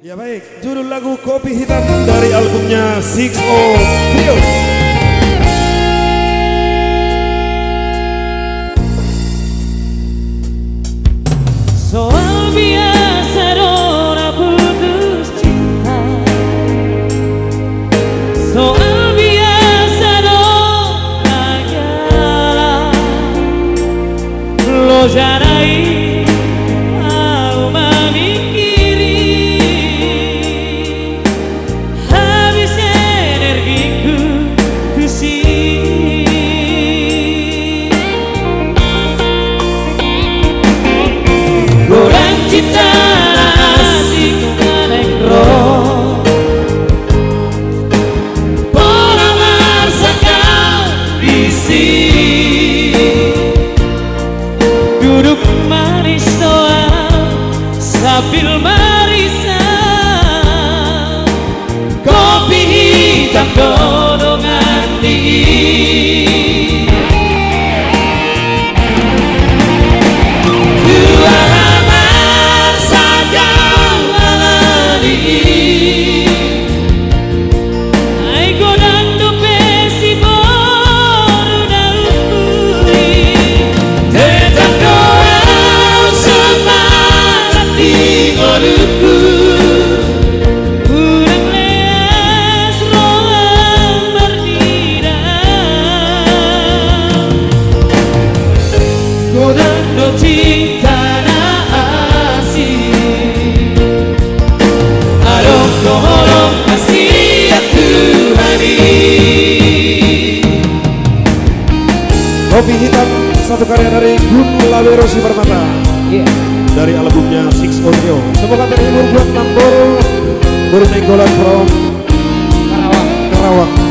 Ya baik, judul lagu Kopi Hitam dari albumnya Six O Trio. Soal biasa dona putus cinta, soal biasa dona galau, lo jarai mau memikiri, habis energiku di sini. Goreng cinta asik menengro, pola marsakan di sini. Duduk manis doa sambil marisan, kopi hitam dodongan dingin. Kopi Hitam, satu karya dari Gun Lawero Sipermata, dari albumnya Six O Trio. Semoga terhibur buat Namboro Burnenggolan from Karawang.